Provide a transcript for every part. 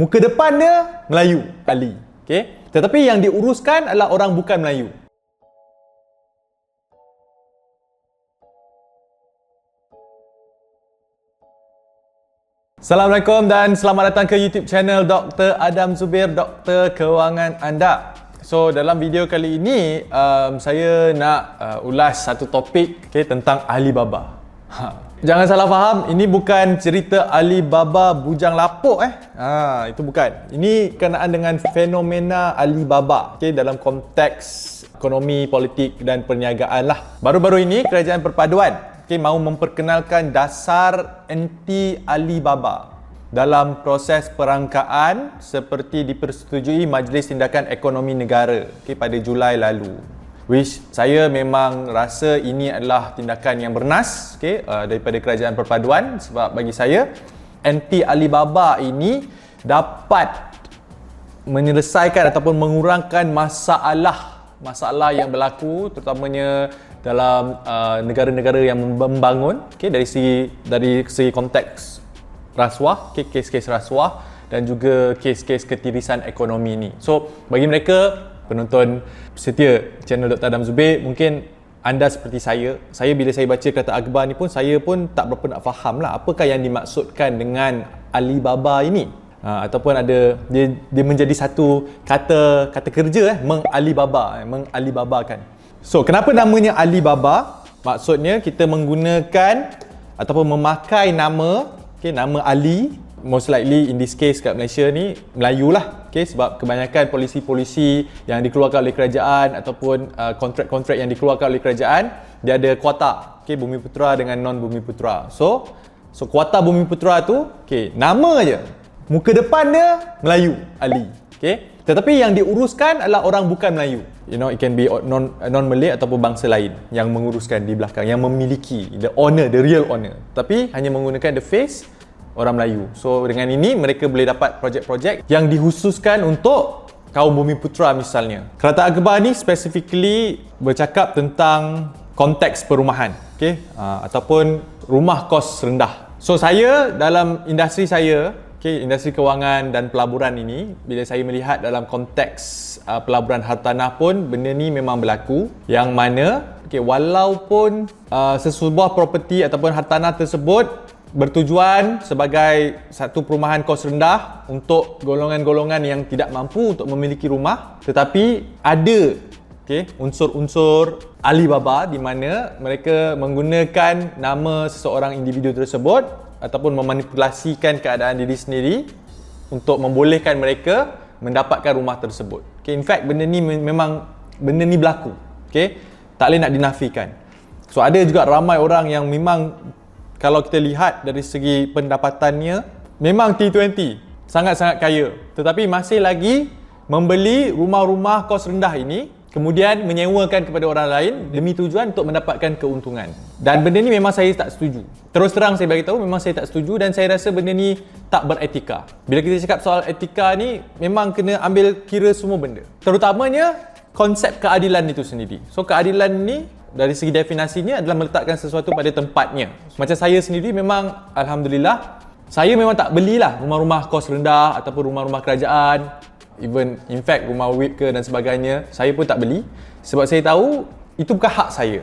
muka depan dia Melayu, Ali. Okay? Tetapi yang diuruskan adalah orang bukan Melayu. Assalamualaikum dan selamat datang ke YouTube channel Dr. Adam Zubir, Doktor Kewangan Anda. So, dalam video kali ini, saya nak ulas satu topik tentang Alibaba. Jangan salah faham, ini bukan cerita Alibaba bujang lapuk itu bukan. Ini kenaan dengan fenomena Alibaba dalam konteks ekonomi, politik dan perniagaan lah. Baru-baru ini Kerajaan Perpaduan mahu memperkenalkan dasar anti Alibaba dalam proses perangkaan seperti dipersetujui Majlis Tindakan Ekonomi Negara pada Julai lalu. Which saya memang rasa ini adalah tindakan yang bernas daripada Kerajaan Perpaduan, sebab bagi saya anti Alibaba ini dapat menyelesaikan ataupun mengurangkan masalah yang berlaku terutamanya dalam negara-negara yang membangun dari segi konteks rasuah, kes-kes rasuah dan juga kes-kes ketirisan ekonomi ini. So, bagi mereka penonton setia channel Dr. Adam Zubir, mungkin anda seperti saya bila saya baca kata akhbar ni pun saya pun tak berapa nak faham lah apakah yang dimaksudkan dengan Alibaba ini. Ataupun ada dia menjadi satu kata kerja mengalibabakan. So, kenapa namanya Alibaba? Maksudnya kita menggunakan ataupun memakai nama Ali, most likely in this case kat Malaysia ni Melayu lah, sebab kebanyakan polisi-polisi yang dikeluarkan oleh kerajaan ataupun kontrak-kontrak yang dikeluarkan oleh kerajaan, dia ada kuota, Bumi Putera dengan non-Bumi Putera. So kuota Bumi Putera tu, nama je, muka depan dia Melayu, Ali, tetapi yang diuruskan adalah orang bukan Melayu. It can be non-Malay ataupun bangsa lain yang menguruskan di belakang, yang memiliki the real owner. Tapi hanya menggunakan the face orang Melayu. So dengan ini mereka boleh dapat projek-projek yang dikhususkan untuk kaum Bumi Putera misalnya. Kata akhbar ni specifically bercakap tentang konteks perumahan, ataupun rumah kos rendah. So saya dalam industri saya, industri kewangan dan pelaburan ini, bila saya melihat dalam konteks pelaburan hartanah pun benda ni memang berlaku, yang mana walaupun sesebuah properti ataupun hartanah tersebut bertujuan sebagai satu perumahan kos rendah untuk golongan-golongan yang tidak mampu untuk memiliki rumah, tetapi ada unsur-unsur Alibaba di mana mereka menggunakan nama seseorang individu tersebut ataupun memanipulasikan keadaan diri sendiri untuk membolehkan mereka mendapatkan rumah tersebut. In fact, benda ni berlaku. Tak boleh nak dinafikan. So ada juga ramai orang yang memang kalau kita lihat dari segi pendapatannya memang T20, sangat-sangat kaya, tetapi masih lagi membeli rumah-rumah kos rendah ini, kemudian menyewakan kepada orang lain demi tujuan untuk mendapatkan keuntungan. Dan benda ni memang saya tak setuju. Terus terang saya bagi tahu, memang saya tak setuju dan saya rasa benda ni tak beretika. Bila kita cakap soal etika ni, memang kena ambil kira semua benda. Terutamanya konsep keadilan itu sendiri. So keadilan ni dari segi definisinya adalah meletakkan sesuatu pada tempatnya. Macam saya sendiri memang alhamdulillah, saya memang tak belilah rumah-rumah kos rendah ataupun rumah-rumah kerajaan. Even in fact rumah WIP ke dan sebagainya, saya pun tak beli sebab saya tahu itu bukan hak saya.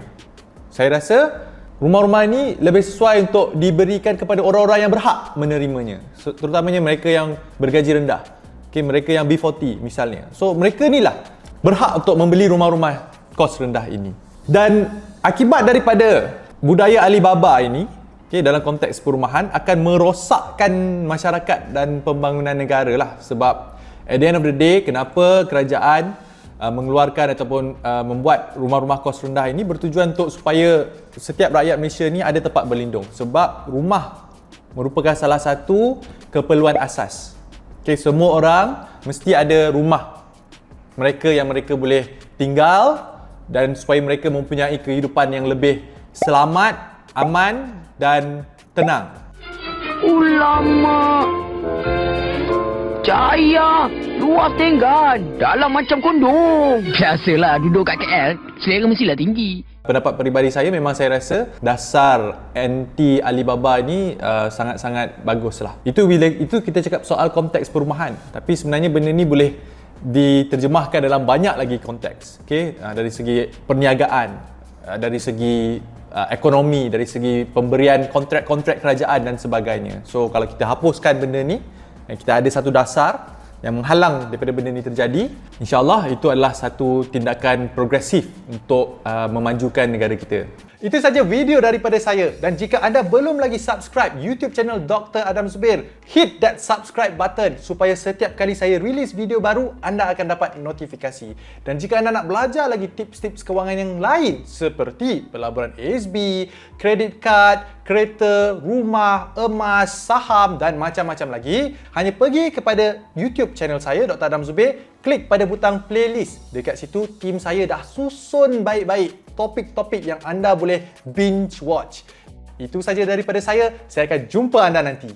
Saya rasa rumah-rumah ni lebih sesuai untuk diberikan kepada orang-orang yang berhak menerimanya, terutamanya mereka yang bergaji rendah, mereka yang B40 misalnya. So mereka ni lah berhak untuk membeli rumah-rumah kos rendah ini. Dan akibat daripada budaya Alibaba ini dalam konteks perumahan akan merosakkan masyarakat dan pembangunan negara lah. Sebab at the end of the day, kenapa kerajaan mengeluarkan ataupun membuat rumah-rumah kos rendah ini bertujuan untuk supaya setiap rakyat Malaysia ni ada tempat berlindung. Sebab rumah merupakan salah satu keperluan asas. Semua orang mesti ada rumah mereka yang mereka boleh tinggal dan supaya mereka mempunyai kehidupan yang lebih selamat, aman dan tenang. Ulama Cahaya luar tenggan, dalam macam kondom. Biasalah duduk kat KL, selera mestilah tinggi. Pendapat peribadi saya, memang saya rasa dasar anti Alibaba ni sangat-sangat bagus lah. Itu bila itu kita cakap soal konteks perumahan, tapi sebenarnya benda ni boleh diterjemahkan dalam banyak lagi konteks. Dari segi perniagaan, dari segi ekonomi, dari segi pemberian kontrak-kontrak kerajaan dan sebagainya. So kalau kita hapuskan benda ni, kita ada satu dasar yang menghalang daripada benda ni terjadi, insya-Allah itu adalah satu tindakan progresif untuk memajukan negara kita. Itu saja video daripada saya, dan jika anda belum lagi subscribe YouTube channel Dr. Adam Zubir, hit that subscribe button supaya setiap kali saya release video baru, anda akan dapat notifikasi. Dan jika anda nak belajar lagi tips-tips kewangan yang lain seperti pelaburan ASB, kredit kad, kereta, rumah, emas, saham dan macam-macam lagi, hanya pergi kepada YouTube channel saya Dr. Adam Zubir, klik pada butang playlist. Dekat situ tim saya dah susun baik-baik topik-topik yang anda boleh binge watch. Itu saja daripada saya akan jumpa anda nanti.